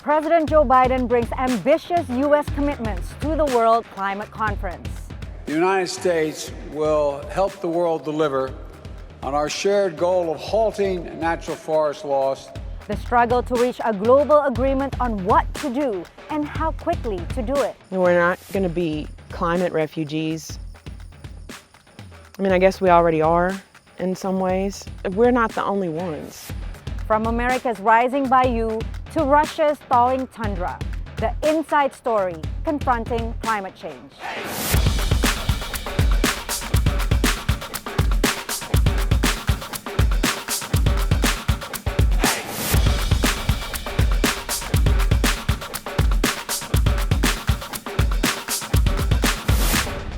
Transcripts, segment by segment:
President Joe Biden brings ambitious U.S. commitments to the World Climate Conference. The United States will help the world deliver on our shared goal of halting natural forest loss. The struggle to reach a global agreement on what to do and how quickly to do it. We're not going to be climate refugees. I mean, I guess we already are in some ways. We're not the only ones. From America's rising Bayou to Russia's thawing tundra, the inside story confronting climate change.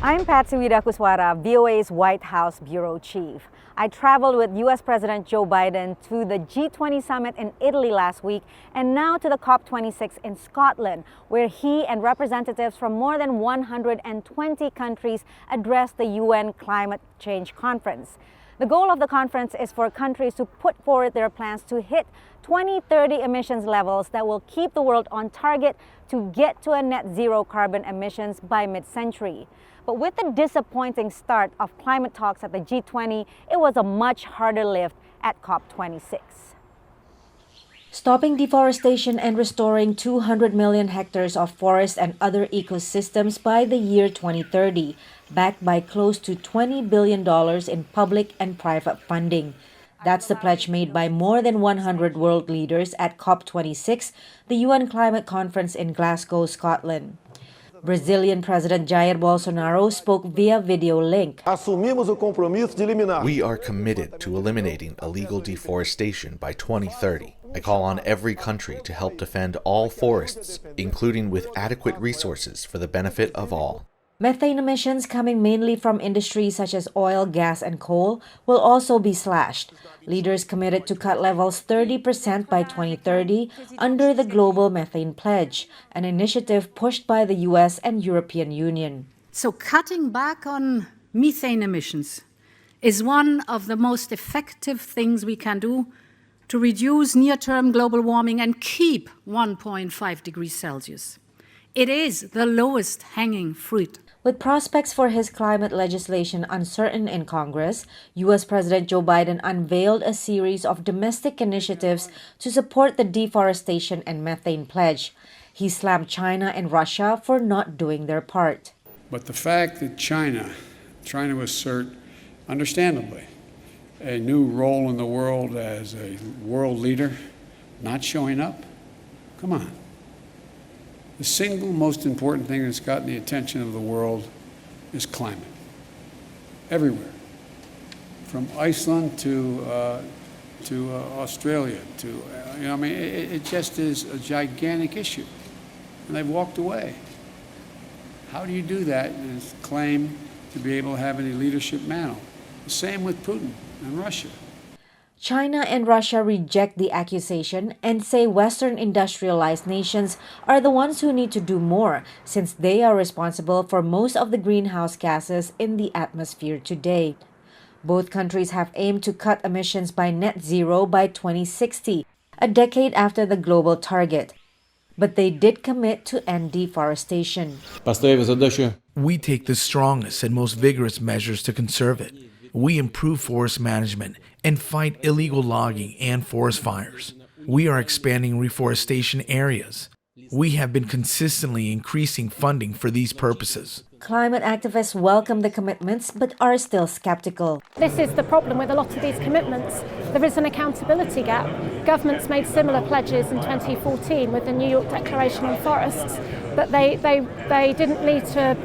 I'm Patsy Widakuswara, VOA's White House Bureau Chief. I traveled with U.S. President Joe Biden to the G20 summit in Italy last week and now to the COP26 in Scotland, where he and representatives from more than 120 countries addressed the UN Climate Change Conference. The goal of the conference is for countries to put forward their plans to hit 2030 emissions levels that will keep the world on target to get to a net zero carbon emissions by mid-century. But with the disappointing start of climate talks at the G20, it was a much harder lift at COP26. Stopping deforestation and restoring 200 million hectares of forest and other ecosystems by the year 2030, backed by close to $20 billion in public and private funding. That's the pledge made by more than 100 world leaders at COP26, the UN Climate Conference in Glasgow, Scotland. Brazilian President Jair Bolsonaro spoke via video link. We are committed to eliminating illegal deforestation by 2030. I call on every country to help defend all forests, including with adequate resources for the benefit of all. Methane emissions coming mainly from industries such as oil, gas, and coal will also be slashed. Leaders committed to cut levels 30% by 2030 under the Global Methane Pledge, an initiative pushed by the US and European Union. So cutting back on methane emissions is one of the most effective things we can do to reduce near-term global warming and keep 1.5 degrees Celsius. It is the lowest hanging fruit. With prospects for his climate legislation uncertain in Congress, U.S. President Joe Biden unveiled a series of domestic initiatives to support the deforestation and methane pledge. He slammed China and Russia for not doing their part. But the fact that China, trying to assert, understandably, a new role in the world as a world leader, not showing up, come on. The single most important thing that's gotten the attention of the world is climate. Everywhere. From Iceland to Australia, it just is a gigantic issue. And they've walked away. How do you do that and claim to be able to have any leadership mantle? The same with Putin and Russia. China and Russia reject the accusation and say Western industrialized nations are the ones who need to do more, since they are responsible for most of the greenhouse gases in the atmosphere today. Both countries have aimed to cut emissions by net zero by 2060, a decade after the global target. But they did commit to end deforestation. We take the strongest and most vigorous measures to conserve it. We improve forest management and fight illegal logging and forest fires. We are expanding reforestation areas. We have been consistently increasing funding for these purposes. Climate activists welcome the commitments but are still skeptical. This is the problem with a lot of these commitments. There is an accountability gap. Governments made similar pledges in 2014 with the New York Declaration on Forests, but they didn't lead to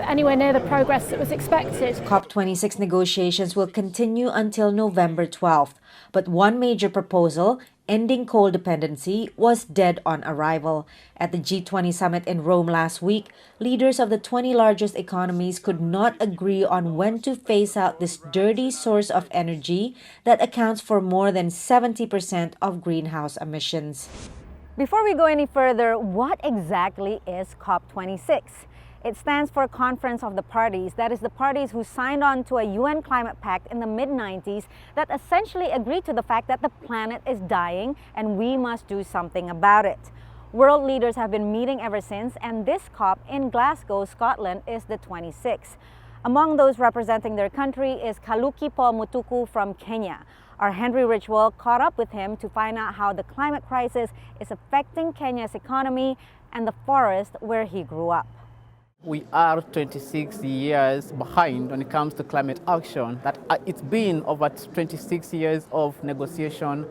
anywhere near the progress that was expected. COP26 negotiations will continue until November 12th, but one major proposal, ending coal dependency, was dead on arrival. At the G20 summit in Rome last week, leaders of the 20 largest economies could not agree on when to phase out this dirty source of energy that accounts for more than 70% of greenhouse emissions. Before we go any further, what exactly is COP26? It stands for Conference of the Parties, that is the parties who signed on to a UN climate pact in the mid-90s that essentially agreed to the fact that the planet is dying and we must do something about it. World leaders have been meeting ever since, and this COP in Glasgow, Scotland is the 26th. Among those representing their country is Kaluki Paul Mutuku from Kenya. Our Henry Ridgewell caught up with him to find out how the climate crisis is affecting Kenya's economy and the forest where he grew up. We are 26 years behind when it comes to climate action. It's been over 26 years of negotiation,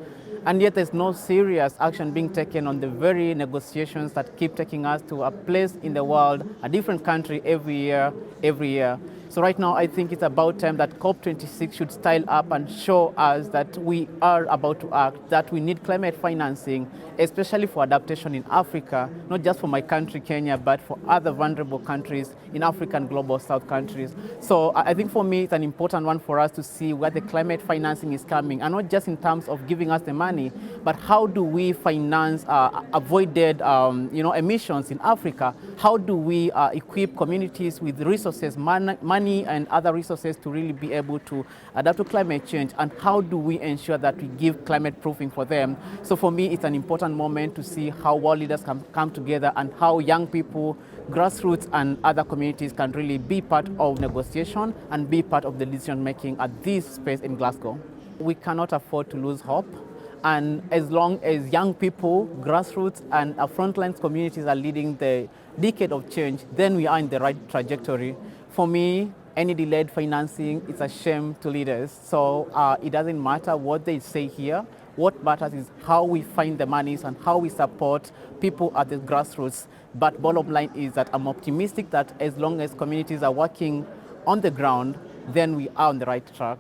and yet there's no serious action being taken on the very negotiations that keep taking us to a place in the world, a different country every year. So right now, I think it's about time that COP26 should style up and show us that we are about to act, that we need climate financing, especially for adaptation in Africa, not just for my country, Kenya, but for other vulnerable countries in Africa and global south countries. So I think for me, it's an important one for us to see where the climate financing is coming, and not just in terms of giving us the money, but how do we finance avoided emissions in Africa? How do we equip communities with resources, money and other resources to really be able to adapt to climate change, and how do we ensure that we give climate proofing for them? So for me, it's an important moment to see how world leaders can come together and how young people, grassroots and other communities can really be part of negotiation and be part of the decision making at this space in Glasgow. We cannot afford to lose hope. And as long as young people, grassroots and our frontline communities are leading the decade of change, then we are in the right trajectory. For me, any delayed financing is a shame to leaders. So it doesn't matter what they say here. What matters is how we find the monies and how we support people at the grassroots. But bottom line is that I'm optimistic that as long as communities are working on the ground, then we are on the right track.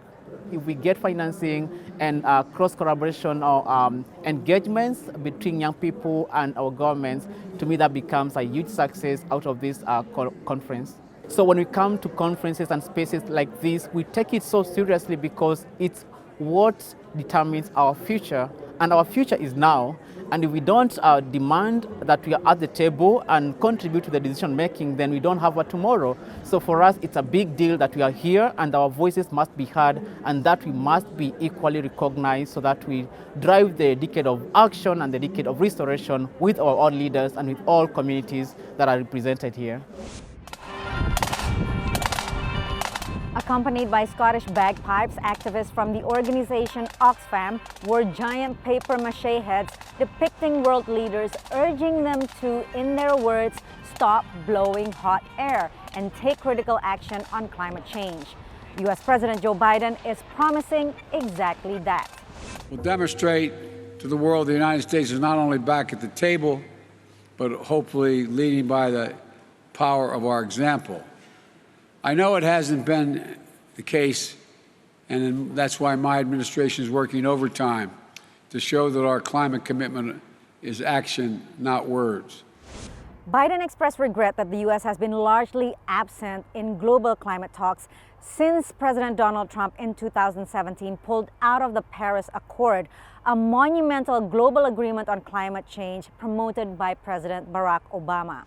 If we get financing and cross-collaboration or engagements between young people and our governments, to me that becomes a huge success out of this conference. So when we come to conferences and spaces like this, we take it so seriously because it's what determines our future, and our future is now. And if we don't demand that we are at the table and contribute to the decision making, then we don't have a tomorrow. So for us, it's a big deal that we are here and our voices must be heard, and that we must be equally recognized so that we drive the decade of action and the decade of restoration with our own leaders and with all communities that are represented here. Accompanied by Scottish bagpipes, activists from the organization Oxfam wore giant papier-mâché heads depicting world leaders, urging them to, in their words, stop blowing hot air and take critical action on climate change. U.S. President Joe Biden is promising exactly that. We'll demonstrate to the world the United States is not only back at the table, but hopefully leading by the power of our example. I know it hasn't been the case, and that's why my administration is working overtime to show that our climate commitment is action, not words. Biden expressed regret that the U.S. has been largely absent in global climate talks since President Donald Trump in 2017 pulled out of the Paris Accord, a monumental global agreement on climate change promoted by President Barack Obama.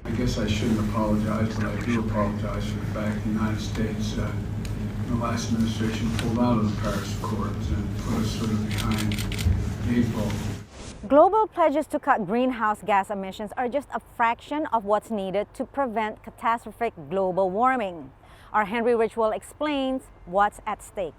I guess I shouldn't apologize, but I do apologize for the fact the United States, in the last administration, pulled out of the Paris Accords and put us sort of behind the eight ball. Global pledges to cut greenhouse gas emissions are just a fraction of what's needed to prevent catastrophic global warming. Our Henry Ridgewell explains what's at stake.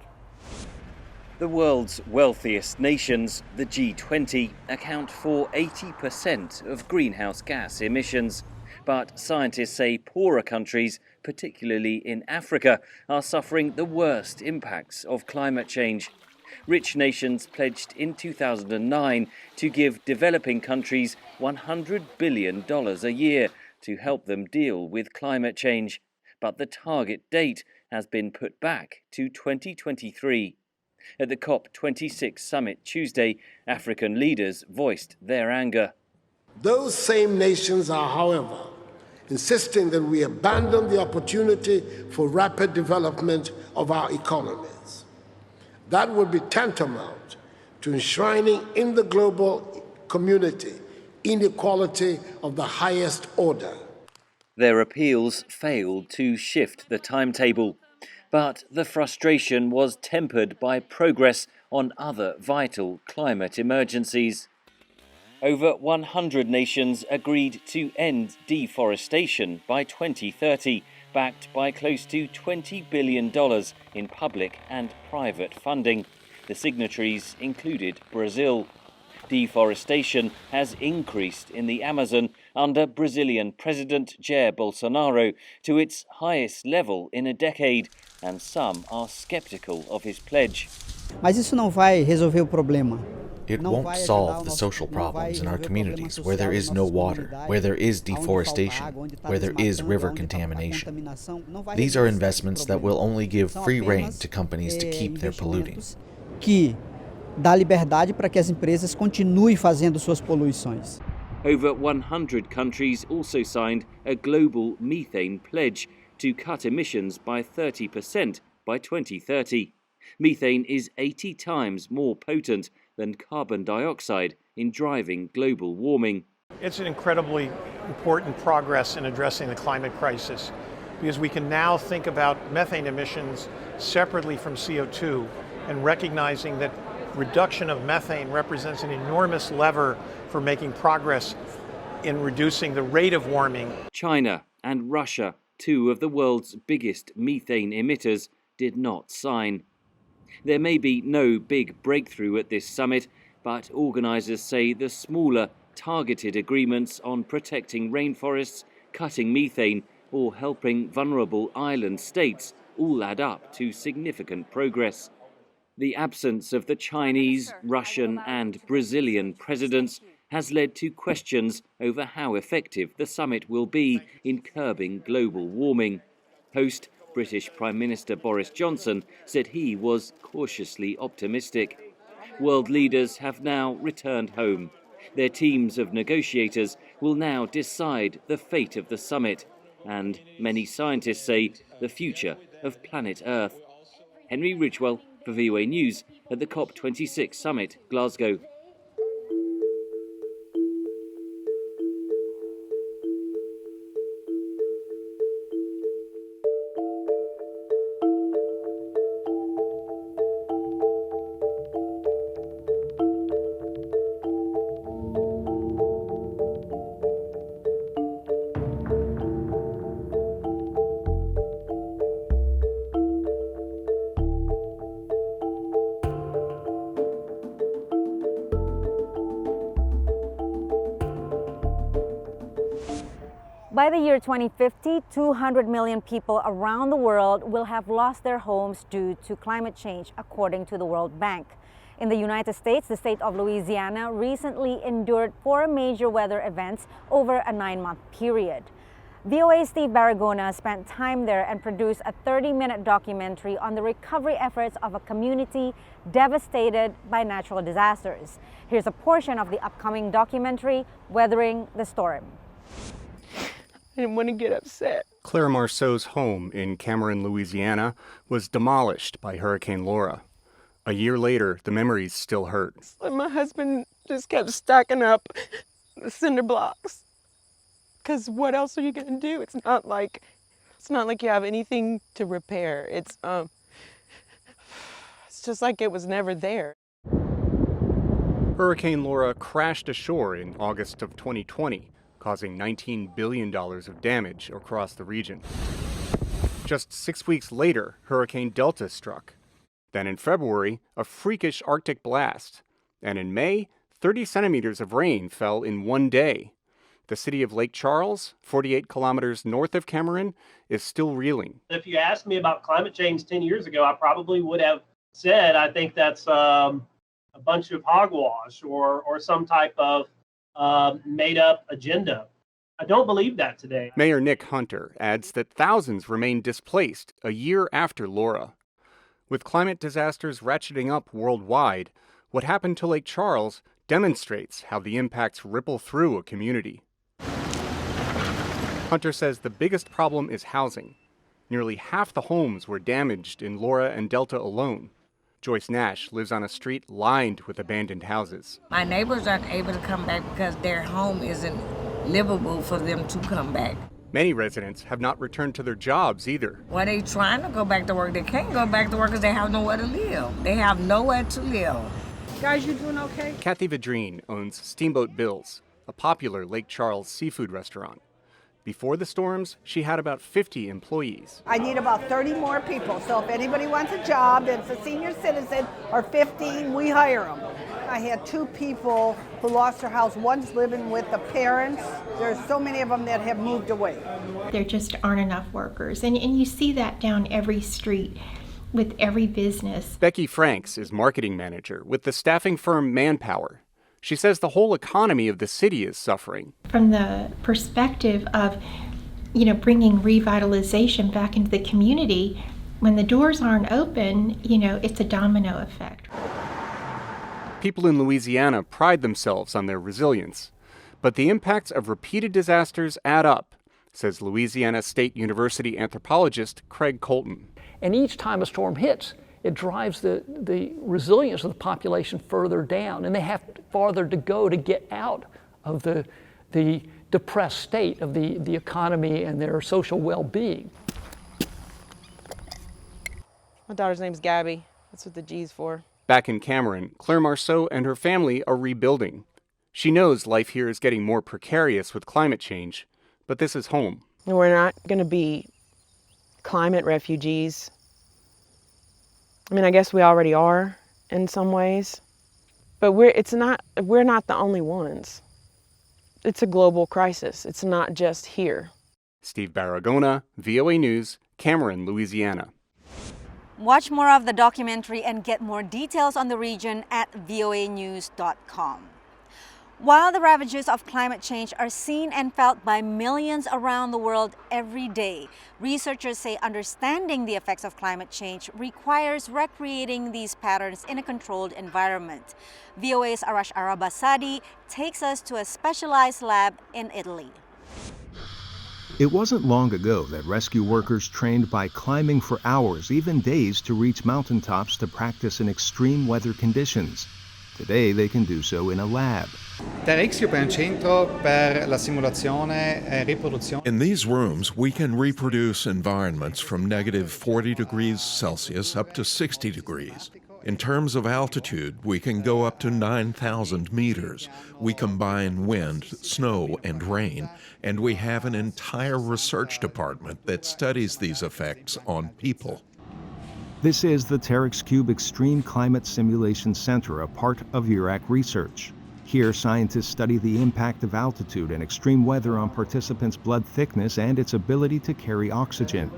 The world's wealthiest nations, the G20, account for 80% of greenhouse gas emissions. But scientists say poorer countries, particularly in Africa, are suffering the worst impacts of climate change. Rich nations pledged in 2009 to give developing countries $100 billion a year to help them deal with climate change. But the target date has been put back to 2023. At the COP26 summit Tuesday, African leaders voiced their anger. Those same nations are, however, insisting that we abandon the opportunity for rapid development of our economies. That would be tantamount to enshrining in the global community inequality of the highest order. Their appeals failed to shift the timetable, but the frustration was tempered by progress on other vital climate emergencies. Over 100 nations agreed to end deforestation by 2030, backed by close to $20 billion in public and private funding. The signatories included Brazil. Deforestation has increased in the Amazon under Brazilian President Jair Bolsonaro to its highest level in a decade, and some are skeptical of his pledge. Mas isso não vai resolver o problema. It won't solve the social problems in our communities where there is no water, where there is deforestation, where there is river contamination. These are investments that will only give free rein to companies to keep their polluting. Que dá liberdade para que as empresas continuem fazendo suas poluições. Over 100 countries also signed a global methane pledge to cut emissions by 30% by 2030. Methane is 80 times more potent than carbon dioxide in driving global warming. It's an incredibly important progress in addressing the climate crisis because we can now think about methane emissions separately from CO2 and recognizing that reduction of methane represents an enormous lever for making progress in reducing the rate of warming. China and Russia, two of the world's biggest methane emitters, did not sign. There may be no big breakthrough at this summit, but organisers say the smaller, targeted agreements on protecting rainforests, cutting methane, or helping vulnerable island states all add up to significant progress. The absence of the Chinese, Russian, and Brazilian presidents has led to questions over how effective the summit will be in curbing global warming. Host British Prime Minister Boris Johnson said he was cautiously optimistic. World leaders have now returned home. Their teams of negotiators will now decide the fate of the summit and, many scientists say, the future of planet Earth. Henry Ridgwell for VOA News at the COP26 summit, Glasgow. By the year 2050, 200 million people around the world will have lost their homes due to climate change, according to the World Bank. In the United States, the state of Louisiana recently endured 4 major weather events over a 9-month period. VOA's Steve Baragona spent time there and produced a 30-minute documentary on the recovery efforts of a community devastated by natural disasters. Here's a portion of the upcoming documentary, Weathering the Storm. I didn't want to get upset. Claire Marceau's home in Cameron, Louisiana, was demolished by Hurricane Laura. A year later, the memories still hurt. My husband just kept stacking up the cinder blocks. Because what else are you going to do? It's not like you have anything to repair. It's just like it was never there. Hurricane Laura crashed ashore in August of 2020. Causing $19 billion of damage across the region. Just 6 weeks later, Hurricane Delta struck. Then in February, a freakish Arctic blast. And in May, 30 centimeters of rain fell in one day. The city of Lake Charles, 48 kilometers north of Cameron, is still reeling. If you asked me about climate change 10 years ago, I probably would have said, I think that's a bunch of hogwash or some type of made-up agenda. I don't believe that today. Mayor Nick Hunter adds that thousands remain displaced a year after Laura. With climate disasters ratcheting up worldwide, what happened to Lake Charles demonstrates how the impacts ripple through a community. Hunter says the biggest problem is housing. Nearly half the homes were damaged in Laura and Delta alone. Joyce Nash lives on a street lined with abandoned houses. My neighbors aren't able to come back because their home isn't livable for them to come back. Many residents have not returned to their jobs either. When they're trying to go back to work, they can't go back to work because they have nowhere to live. They have nowhere to live. Guys, you doing okay? Kathy Vidrine owns Steamboat Bill's, a popular Lake Charles seafood restaurant. Before the storms, she had about 50 employees. I need about 30 more people, so if anybody wants a job, it's a senior citizen or 15, we hire them. I had 2 people who lost their house. One's living with the parents. There's so many of them that have moved away. There just aren't enough workers, and you see that down every street with every business. Becky Franks is marketing manager with the staffing firm Manpower. She says the whole economy of the city is suffering. From the perspective of, bringing revitalization back into the community, when the doors aren't open, it's a domino effect. People in Louisiana pride themselves on their resilience, but the impacts of repeated disasters add up, says Louisiana State University anthropologist Craig Colton. And each time a storm hits, it drives the resilience of the population further down, and they have farther to go to get out of the depressed state of the economy and their social well-being. My daughter's name's Gabby. That's what the G's for. Back in Cameron, Claire Marceau and her family are rebuilding. She knows life here is getting more precarious with climate change, but this is home. We're not going to be climate refugees. I mean, I guess we already are in some ways, but we're not the only ones. It's a global crisis. It's not just here. Steve Baragona, VOA News, Cameron, Louisiana. Watch more of the documentary and get more details on the region at voanews.com. While the ravages of climate change are seen and felt by millions around the world every day, researchers say understanding the effects of climate change requires recreating these patterns in a controlled environment. VOA's Arash Arabasadi takes us to a specialized lab in Italy. It wasn't long ago that rescue workers trained by climbing for hours, even days, to reach mountaintops to practice in extreme weather conditions. Today, they can do so in a lab. In these rooms, we can reproduce environments from negative 40 degrees Celsius up to 60 degrees. In terms of altitude, we can go up to 9,000 meters. We combine wind, snow, and rain, and we have an entire research department that studies these effects on people. This is the Terex Cube Extreme Climate Simulation Center, a part of URAC research. Here, scientists study the impact of altitude and extreme weather on participants' blood thickness and its ability to carry oxygen.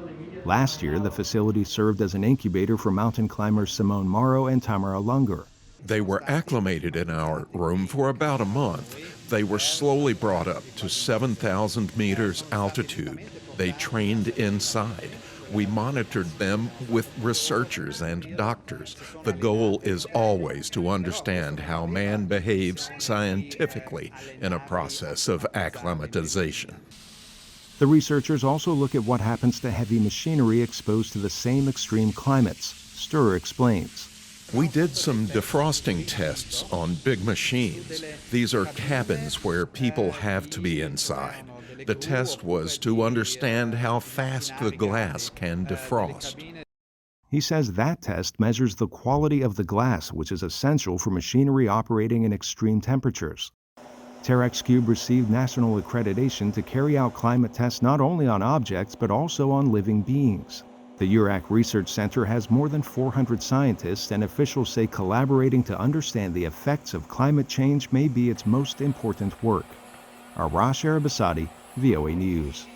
Last year, the facility served as an incubator for mountain climbers Simone Morrow and Tamara Lunger. They were acclimated in our room for about a month. They were slowly brought up to 7,000 meters altitude. They trained inside. We monitored them with researchers and doctors. The goal is always to understand how man behaves scientifically in a process of acclimatization. The researchers also look at what happens to heavy machinery exposed to the same extreme climates. Sturr explains. We did some defrosting tests on big machines. These are cabins where people have to be inside. The test was to understand how fast the glass can defrost. He says that test measures the quality of the glass, which is essential for machinery operating in extreme temperatures. Terex Cube received national accreditation to carry out climate tests not only on objects, but also on living beings. The URAC Research Center has more than 400 scientists, and officials say collaborating to understand the effects of climate change may be its most important work. Arash Arabasadi, VOA News.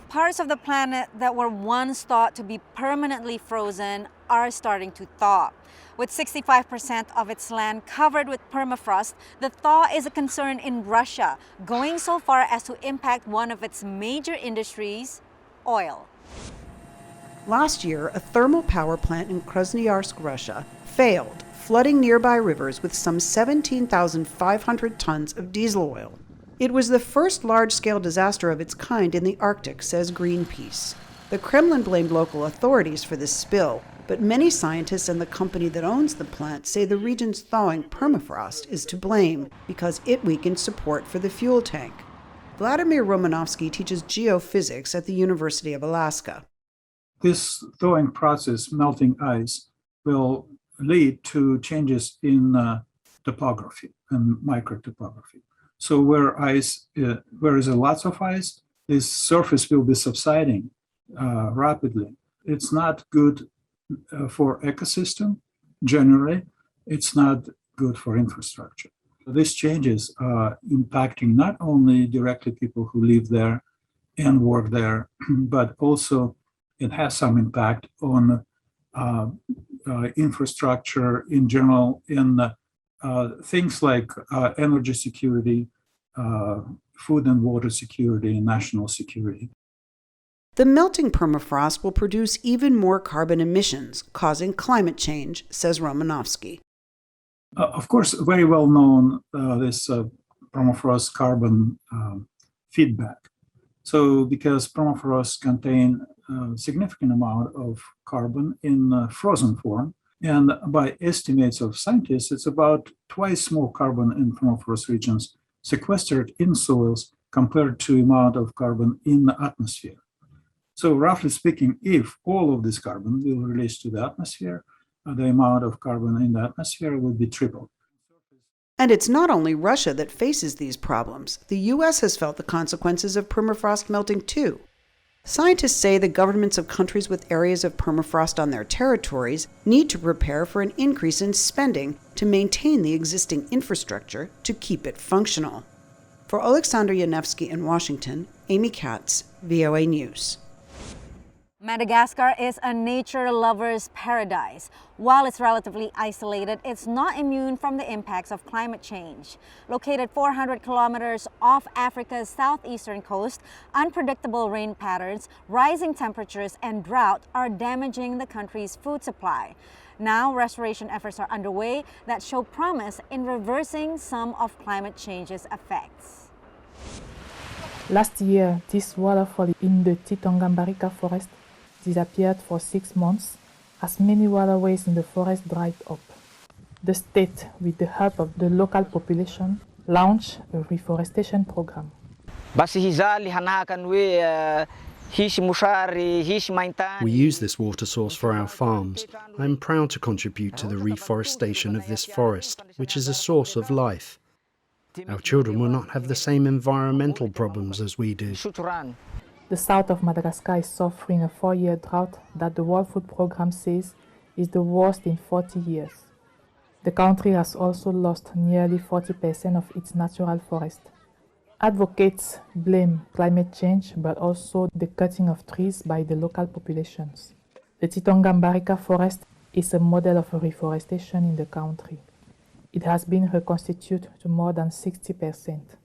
Parts of the planet that were once thought to be permanently frozen are starting to thaw. With 65% of its land covered with permafrost, the thaw is a concern in Russia, going so far as to impact one of its major industries, oil. Last year, a thermal power plant in Krasnoyarsk, Russia, failed, flooding nearby rivers with some 17,500 tons of diesel oil. It was the first large-scale disaster of its kind in the Arctic, says Greenpeace. The Kremlin blamed local authorities for this spill, but many scientists and the company that owns the plant say the region's thawing permafrost is to blame because it weakened support for the fuel tank. Vladimir Romanovsky teaches geophysics at the University of Alaska. This thawing process, melting ice, will lead to changes in topography and microtopography. So where is a lots of ice, this surface will be subsiding rapidly. It's not good for ecosystem generally. It's not good for infrastructure. These changes are impacting not only directly people who live there and work there, but also it has some impact on infrastructure in general, in things like energy security, food and water security, and national security. The melting permafrost will produce even more carbon emissions, causing climate change, says Romanovsky. Of course, very well known, this permafrost carbon feedback. So because permafrost contain a significant amount of carbon in frozen form, and by estimates of scientists, it's about twice more carbon in permafrost regions sequestered in soils compared to the amount of carbon in the atmosphere. So roughly speaking, if all of this carbon will release to the atmosphere, the amount of carbon in the atmosphere would be tripled. And it's not only Russia that faces these problems. The U.S. has felt the consequences of permafrost melting too. Scientists say the governments of countries with areas of permafrost on their territories need to prepare for an increase in spending to maintain the existing infrastructure to keep it functional. For Alexander Yanevsky in Washington, Amy Katz, VOA News. Madagascar is a nature lover's paradise. While it's relatively isolated, it's not immune from the impacts of climate change. Located 400 kilometers off Africa's southeastern coast, unpredictable rain patterns, rising temperatures, and drought are damaging the country's food supply. Now, restoration efforts are underway that show promise in reversing some of climate change's effects. Last year, this waterfall in the Titongambarika forest disappeared for 6 months as many waterways in the forest dried up. The state, with the help of the local population, launched a reforestation program. We use this water source for our farms. I'm proud to contribute to the reforestation of this forest, which is a source of life. Our children will not have the same environmental problems as we do. The south of Madagascar is suffering a 4-year drought that the World Food Programme says is the worst in 40 years. The country has also lost nearly 40% of its natural forest. Advocates blame climate change, but also the cutting of trees by the local populations. The Titongambarika forest is a model of reforestation in the country. It has been reconstituted to more than 60%.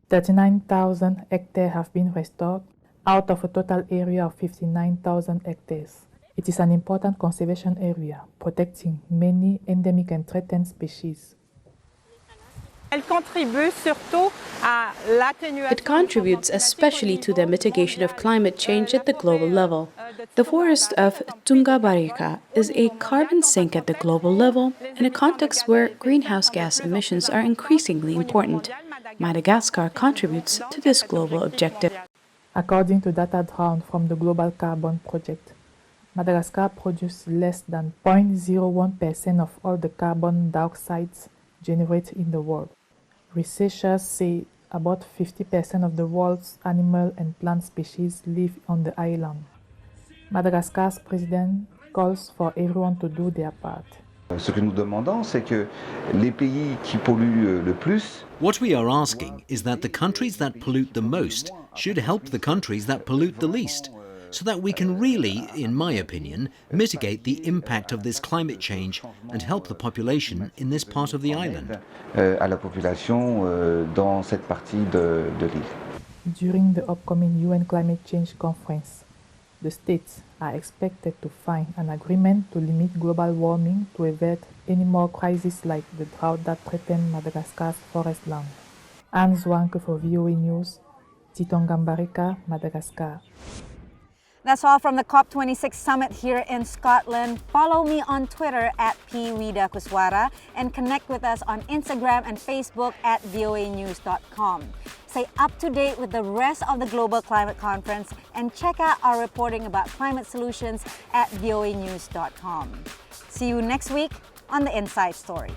39,000 hectares have been restored, out of a total area of 59,000 hectares. It is an important conservation area, protecting many endemic and threatened species. It contributes especially to the mitigation of climate change at the global level. The forest of Tungabarika is a carbon sink at the global level in a context where greenhouse gas emissions are increasingly important. Madagascar contributes to this global objective. According to data drawn from the Global Carbon Project, Madagascar produces less than 0.01% of all the carbon dioxide generated in the world. Researchers say about 50% of the world's animal and plant species live on the island. Madagascar's president calls for everyone to do their part. What we are asking is that the countries that pollute the most should help the countries that pollute the least, so that we can really, in my opinion, mitigate the impact of this climate change and help the population in this part of the island. During the upcoming UN Climate Change Conference, the states are expected to find an agreement to limit global warming to avert any more crises like the drought that threaten Madagascar's forest land. Anne Zwanke for VOA News, Titongambarika, Madagascar. That's all from the COP26 summit here in Scotland. Follow me on Twitter at @PWidakuswara and connect with us on Instagram and Facebook at voanews.com. Stay up to date with the rest of the Global Climate Conference and check out our reporting about climate solutions at voanews.com. See you next week on The Inside Story.